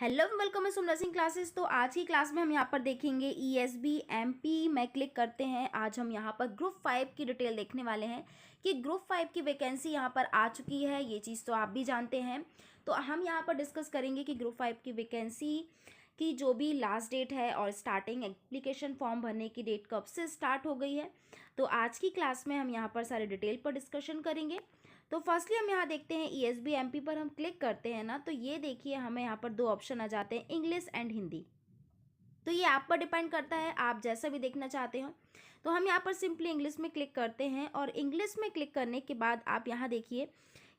Hello welcome, मैं Sumana Singh classes. तो आज की क्लास में हम यहाँ पर देखेंगे ईएसबी एमपी में क्लिक करते हैं। आज हम यहाँ पर ग्रुप 5 की डिटेल देखने वाले हैं कि ग्रुप 5 की वैकेंसी यहाँ पर आ चुकी है। ये चीज़ तो आप भी जानते हैं। तो हम यहाँ पर डिस्कस करेंगे कि ग्रुप 5 की वैकेंसी की जो भी लास्ट डेट है और स्टार्टिंग एप्लीकेशन फॉर्म भरने की डेट कब से स्टार्ट हो गई है। तो आज की क्लास में हम यहाँ पर सारे डिटेल पर डिस्कशन करेंगे। तो फर्स्टली हम यहाँ देखते हैं ईएसबी एमपी पर हम क्लिक करते हैं ना, तो ये देखिए हमें यहाँ पर दो ऑप्शन आ जाते हैं, इंग्लिश एंड हिंदी। तो ये आप पर डिपेंड करता है, आप जैसा भी देखना चाहते हो। तो हम यहाँ पर सिंपली इंग्लिश में क्लिक करते हैं और इंग्लिश में क्लिक करने के बाद आप यहाँ देखिए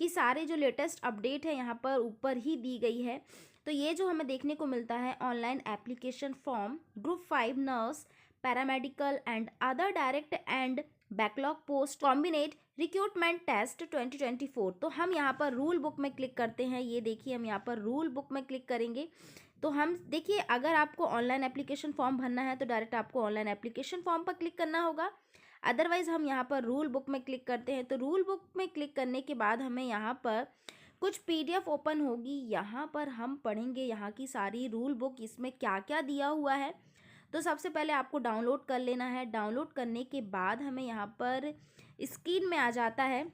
कि सारे जो लेटेस्ट अपडेट है यहाँ पर ऊपर ही दी गई है। तो ये जो हमें देखने को मिलता है, online application form group 5 nurse paramedical and other direct and backlog post combined recruitment test 2024। तो हम यहाँ पर रूल बुक में क्लिक करते हैं। ये देखिए हम यहाँ पर रूल बुक में क्लिक करेंगे तो हम देखिए, अगर आपको ऑनलाइन एप्लीकेशन फॉर्म भरना है तो डायरेक्ट आपको ऑनलाइन एप्लीकेशन फॉर्म पर क्लिक करना होगा। अदरवाइज हम यहाँ पर रूल बुक में क्लिक करते हैं। तो रूल बुक में क्लिक करने के बाद हमें यहाँ पर कुछ पीडीएफ ओपन होगी। यहाँ पर हम पढ़ेंगे यहाँ की सारी रूल बुक, इसमें क्या क्या दिया हुआ है। तो सबसे पहले आपको डाउनलोड कर लेना है। डाउनलोड करने के बाद हमें यहाँ पर स्क्रीन में आ जाता है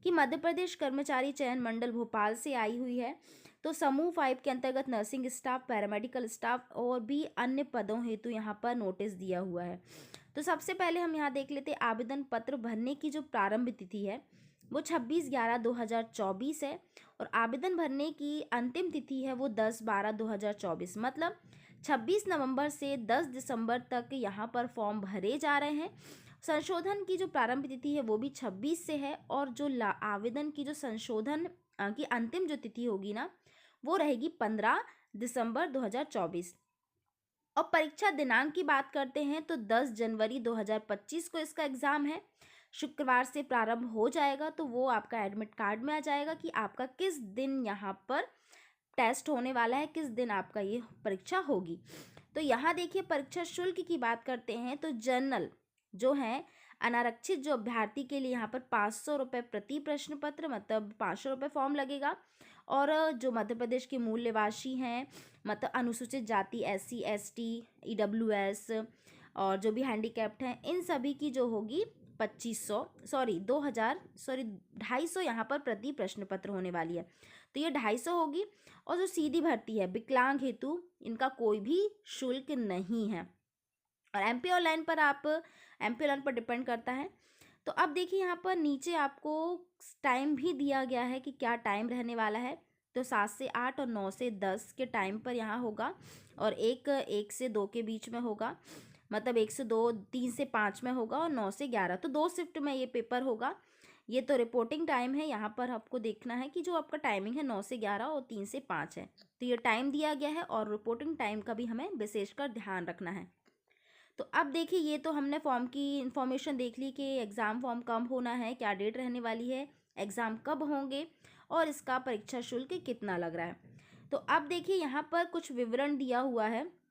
कि मध्य प्रदेश कर्मचारी चयन मंडल भोपाल से आई हुई है। तो समूह 5 के अंतर्गत नर्सिंग स्टाफ, पैरामेडिकल स्टाफ और भी अन्य पदों हेतु यहाँ पर नोटिस दिया हुआ है। तो सबसे पहले हम यहाँ देख लेते हैं, आवेदन पत्र भरने की जो प्रारंभ तिथि है वो 26/11/2024 है और आवेदन भरने की अंतिम तिथि है वो 10/12/2024। मतलब 26 नवंबर से 10 दिसंबर तक यहाँ पर फॉर्म भरे जा रहे हैं। संशोधन की जो प्रारंभ तिथि है वो भी 26 से है और जो आवेदन की जो संशोधन की अंतिम जो तिथि होगी ना, वो रहेगी 15 दिसंबर 2024। और परीक्षा दिनांक की बात करते हैं तो 10 जनवरी 2025 को इसका एग्ज़ाम है। शुक्रवार से प्रारंभ हो जाएगा। तो वो आपका एडमिट कार्ड में आ जाएगा कि आपका किस दिन यहाँ पर टेस्ट होने वाला है, किस दिन आपका ये परीक्षा होगी। तो यहाँ देखिए परीक्षा शुल्क की बात करते हैं तो जनरल जो है अनारक्षित जो अभ्यर्थी के लिए यहाँ पर 500 रुपये प्रति प्रश्न पत्र, मतलब 500 रुपये फॉर्म लगेगा। और जो मध्य प्रदेश के मूल निवासी हैं, मतलब अनुसूचित जाति, SC ST EWS और जो भी हैंडीकैप्ड हैं, इन सभी की जो होगी 250 यहाँ पर प्रति प्रश्न पत्र होने वाली है। तो ये 250 होगी। और जो सीधी भर्ती है विकलांग हेतु, इनका कोई भी शुल्क नहीं है। और एमपी ऑनलाइन पर डिपेंड करता है। तो अब देखिए यहाँ पर नीचे आपको टाइम भी दिया गया है कि क्या टाइम रहने वाला है। तो 7 से 8 और 9 से 10 के टाइम पर यहाँ होगा और 1 से 2 के बीच में होगा। मतलब 1 से 2, 3 से 5 में होगा और 9 से 11। तो 2 शिफ्ट में ये पेपर होगा। ये तो रिपोर्टिंग टाइम है, यहाँ पर आपको देखना है कि जो आपका टाइमिंग है 9 से 11 और 3 से 5 है। तो ये टाइम दिया गया है और रिपोर्टिंग टाइम का भी हमें विशेषकर ध्यान रखना है। तो अब देखिए, ये तो हमने फॉर्म की इन्फॉर्मेशन देख ली कि एग्ज़ाम फॉर्म कब होना है, क्या डेट रहने वाली है, एग्ज़ाम कब होंगे और इसका परीक्षा शुल्क कितना लग रहा है। तो अब देखिए यहाँ पर कुछ विवरण दिया हुआ है।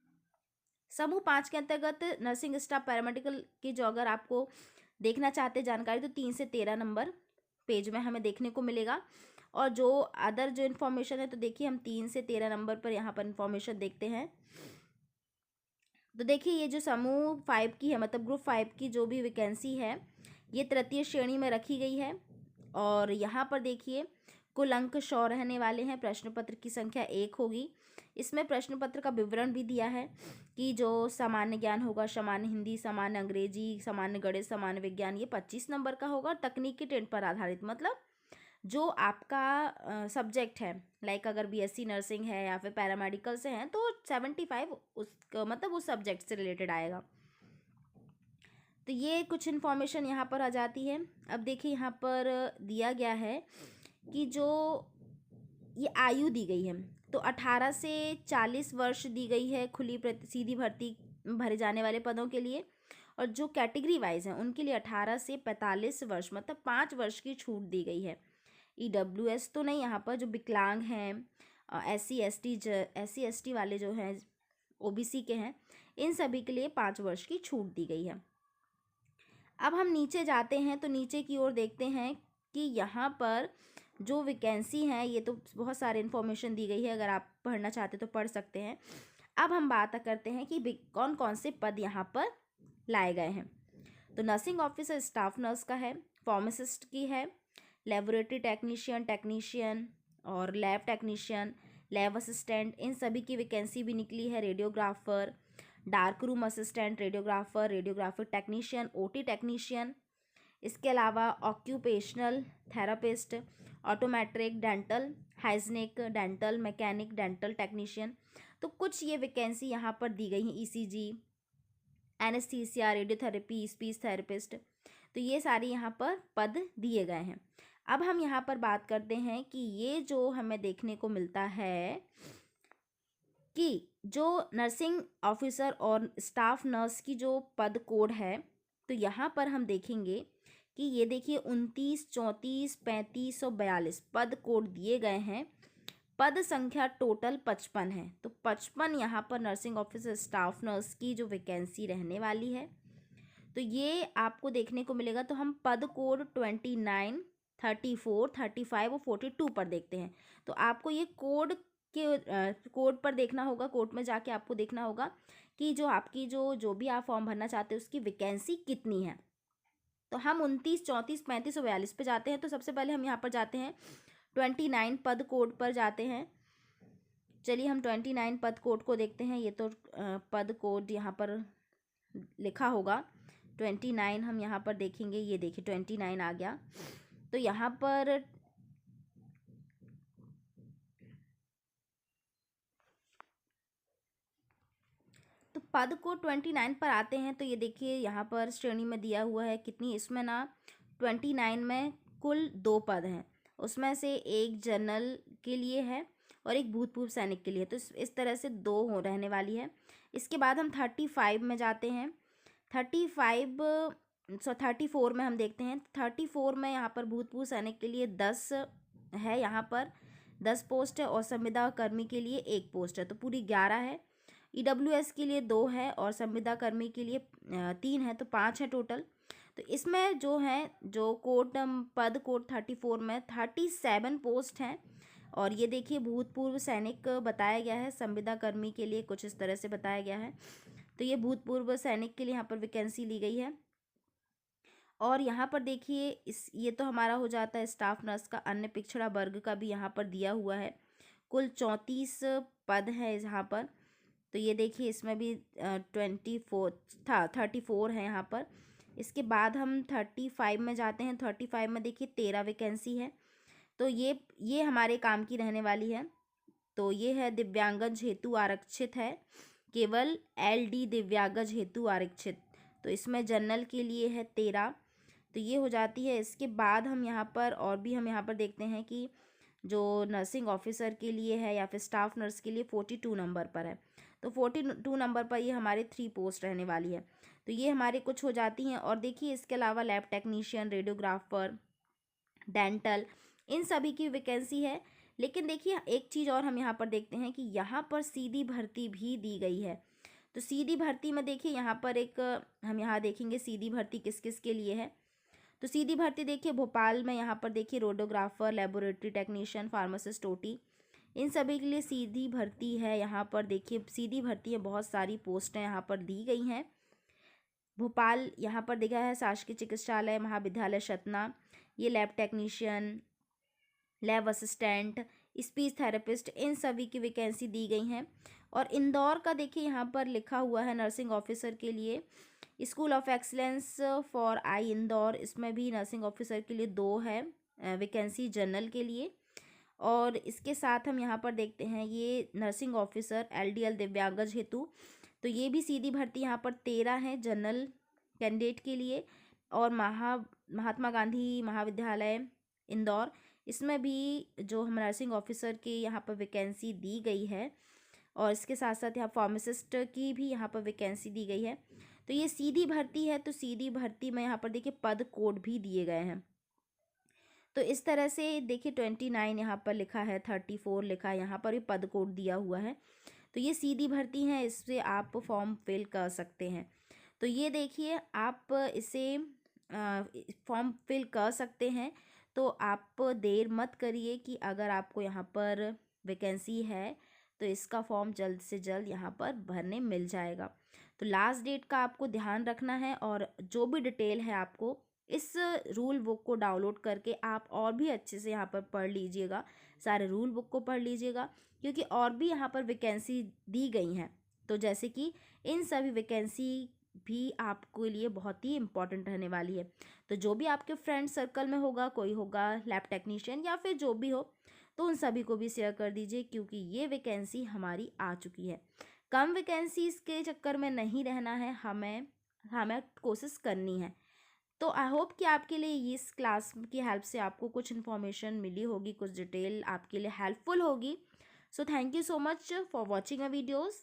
समूह 5 के अंतर्गत नर्सिंग स्टाफ पैरामेडिकल की जो अगर आपको देखना चाहते जानकारी तो 3 से 13 नंबर पेज में हमें देखने को मिलेगा। और जो अदर जो इन्फॉर्मेशन है तो देखिए हम 3 से 13 नंबर पर यहाँ पर इन्फॉर्मेशन देखते हैं। तो देखिए ये जो समूह 5 की है, मतलब ग्रुप 5 की जो भी वैकेंसी है, ये तृतीय श्रेणी में रखी गई है। और यहाँ पर देखिए कुल अंक 100 रहने वाले हैं। प्रश्न पत्र की संख्या 1 होगी। इसमें प्रश्न पत्र का विवरण भी दिया है कि जो सामान्य ज्ञान होगा, सामान्य हिंदी, सामान्य अंग्रेजी, सामान्य गणित, सामान्य विज्ञान, ये 25 नंबर का होगा। तकनीकी ट्रेंड पर आधारित, मतलब जो आपका सब्जेक्ट है, लाइक अगर BSc नर्सिंग है या फिर पैरामेडिकल से हैं तो 75 मतलब उस सब्जेक्ट से रिलेटेड आएगा। तो ये कुछ इन्फॉर्मेशन यहाँ पर आ जाती है। अब देखिए यहाँ पर दिया गया है कि जो ये आयु दी गई है तो 18 से 40 वर्ष दी गई है खुली सीधी भर्ती भरे जाने वाले पदों के लिए। और जो कैटेगरी वाइज हैं उनके लिए 18 से 45 वर्ष, मतलब 5 वर्ष की छूट दी गई है। EWS तो नहीं, यहाँ पर जो विकलांग हैं, SC ST वाले जो हैं, OBC के हैं, इन सभी के लिए 5 वर्ष की छूट दी गई है। अब हम नीचे जाते हैं तो नीचे की ओर देखते हैं कि यहाँ पर जो वैकेंसी है ये तो बहुत सारे इन्फॉर्मेशन दी गई है, अगर आप पढ़ना चाहते तो पढ़ सकते हैं। अब हम बात करते हैं कि कौन कौन से पद यहाँ पर लाए गए हैं। तो नर्सिंग ऑफिसर स्टाफ नर्स का है, फार्मासिस्ट की है, लेबोरेटरी टेक्नीशियन और लैब टेक्नीशियन, लैब असिस्टेंट, इन सभी की वैकेंसी भी निकली है। Radiographer, dark room assistant, radiographer technician, OT technician, इसके अलावा occupational therapist, optometric, dental hygienic, dental mechanic, dental technician. तो कुछ ये वैकेंसी यहाँ पर दी गई हैं। ECG, anaesthesia, radiotherapy, speech therapist, तो ये सारी यहाँ पर पद दिए गए हैं। अब हम यहाँ पर बात करते हैं कि ये जो हमें देखने को मिलता है कि जो नर्सिंग ऑफिसर और स्टाफ नर्स की जो पद कोड है, तो यहाँ पर हम देखेंगे कि ये देखिए 29, 34, 35 और 42 पद कोड दिए गए हैं। पद संख्या टोटल 55 है। तो 55 यहाँ पर नर्सिंग ऑफिसर स्टाफ नर्स की जो वैकेंसी रहने वाली है, तो ये आपको देखने को मिलेगा। तो हम पद कोड 29, 34, 35 और 42 पर देखते हैं। तो आपको ये कोड पर देखना होगा, कोड में जाके आपको देखना होगा कि जो आपकी जो भी आप फॉर्म भरना चाहते हैं उसकी वैकेंसी कितनी है। तो हम 29, 34, 35 और 42 पे जाते हैं। तो सबसे पहले हम यहाँ पर जाते हैं 29 पद कोड पर जाते हैं। चलिए हम 29 पद कोड को देखते हैं। ये तो पद कोड यहाँ पर लिखा होगा 29, हम यहाँ पर देखेंगे। ये देखिए 29 आ गया। तो यहाँ पर तो पद को 29 पर आते हैं। तो ये देखिए यहाँ पर श्रेणी में दिया हुआ है कितनी, इसमें ना 29 में कुल 2 पद हैं। उसमें से एक जनरल के लिए है और एक भूतपूर्व सैनिक के लिए। तो इस तरह से 2 हो रहने वाली है। इसके बाद हम 35 में जाते हैं। 34 में हम देखते हैं। 34 में यहाँ पर भूतपूर्व सैनिक के लिए 10 है, यहाँ पर 10 पोस्ट है और संविदा कर्मी के लिए 1 पोस्ट है, तो पूरी 11 है। ईडब्ल्यूएस के लिए 2 है और संविदा कर्मी के लिए 3 है, तो 5 है टोटल। तो इसमें जो है जो पद कोड 34 में 37 पोस्ट हैं। और ये देखिए भूतपूर्व सैनिक बताया गया है, संविदा कर्मी के लिए कुछ इस तरह से बताया गया है। तो ये भूतपूर्व सैनिक के लिए यहाँ पर वैकेंसी ली गई है। और यहाँ पर देखिए ये तो हमारा हो जाता है स्टाफ नर्स का। अन्य पिछड़ा वर्ग का भी यहाँ पर दिया हुआ है। कुल 34 पद है यहाँ पर। तो ये देखिए इसमें भी 34 है यहाँ पर। इसके बाद हम 35 में जाते हैं। 35 में देखिए 13 वैकेंसी है। तो ये हमारे काम की रहने वाली है। तो ये है दिव्यांगजन हेतु आरक्षित है, केवल LD दिव्यांगजन हेतु आरक्षित। तो इसमें जनरल के लिए है 13। तो ये हो जाती है। इसके बाद हम यहाँ पर हम यहाँ पर देखते हैं कि जो नर्सिंग ऑफिसर के लिए है या फिर स्टाफ नर्स के लिए 42 नंबर पर है। तो 42 नंबर पर ये हमारे 3 पोस्ट रहने वाली है। तो ये हमारे कुछ हो जाती हैं। और देखिए इसके अलावा लैब टेक्नीशियन, रेडियोग्राफर, डेंटल, इन सभी की वैकेंसी है। लेकिन देखिए एक चीज़ और हम यहाँ पर देखते हैं कि यहाँ पर सीधी भर्ती भी दी गई है। तो सीधी भर्ती में देखिए यहाँ पर हम यहाँ देखेंगे सीधी भर्ती किस किस के लिए है। तो सीधी भर्ती देखिए भोपाल में यहाँ पर देखिए radiographer, laboratory technician, pharmacist, OT, इन सभी के लिए सीधी भर्ती है। यहाँ पर देखिए सीधी भर्ती है, बहुत सारी पोस्टें यहाँ पर दी गई हैं। भोपाल यहाँ पर देखा है शासकीय चिकित्सालय महाविद्यालय सतना, ये lab technician, lab assistant, speech therapist, इन सभी की वैकेंसी दी गई हैं। और इंदौर का देखिए यहाँ पर लिखा हुआ है नर्सिंग ऑफिसर के लिए school of excellence for I Indore, इसमें भी नर्सिंग ऑफिसर के लिए 2 है वैकेंसी जनरल के लिए। और इसके साथ हम यहाँ पर देखते हैं ये नर्सिंग ऑफिसर LDL दिव्यांगजन हेतु, तो ये भी सीधी भर्ती यहाँ पर 13 है जनरल कैंडिडेट के लिए। और महात्मा गांधी महाविद्यालय इंदौर, इसमें भी जो हम नर्सिंग ऑफिसर की यहाँ पर वैकेंसी दी गई है। और इसके साथ साथ यहाँ फार्मासिस्ट की भी यहाँ पर वैकेंसी दी गई है। तो ये सीधी भर्ती है। तो सीधी भर्ती में यहाँ पर देखिए पद कोड भी दिए गए हैं। तो इस तरह से देखिए 29 यहाँ पर लिखा है, 34 लिखा है, यहाँ पर भी पद कोड दिया हुआ है। तो ये सीधी भर्ती है, इससे आप फॉर्म फिल कर सकते हैं। तो ये देखिए आप इसे फॉर्म फिल कर सकते हैं। तो आप देर मत करिए कि अगर आपको यहाँ पर वैकेंसी है तो इसका फॉर्म जल्द से जल्द यहाँ पर भरने मिल जाएगा। तो लास्ट डेट का आपको ध्यान रखना है, और जो भी डिटेल है आपको इस रूल बुक को डाउनलोड करके आप और भी अच्छे से यहाँ पर पढ़ लीजिएगा, सारे रूल बुक को पढ़ लीजिएगा, क्योंकि और भी यहाँ पर वैकेंसी दी गई हैं। तो जैसे कि इन सभी वैकेंसी भी आपके लिए बहुत ही इम्पॉर्टेंट रहने वाली है। तो जो भी आपके फ्रेंड सर्कल में होगा, कोई होगा लैब टेक्नीशियन या फिर जो भी हो, तो उन सभी को भी शेयर कर दीजिए, क्योंकि ये वैकेंसी हमारी आ चुकी है। कम वैकेंसीज के चक्कर में नहीं रहना है, हमें हमें कोशिश करनी है। तो आई होप कि आपके लिए इस क्लास की हेल्प से आपको कुछ इन्फॉर्मेशन मिली होगी, कुछ डिटेल आपके लिए हेल्पफुल होगी। So thank you so much for watching a videos.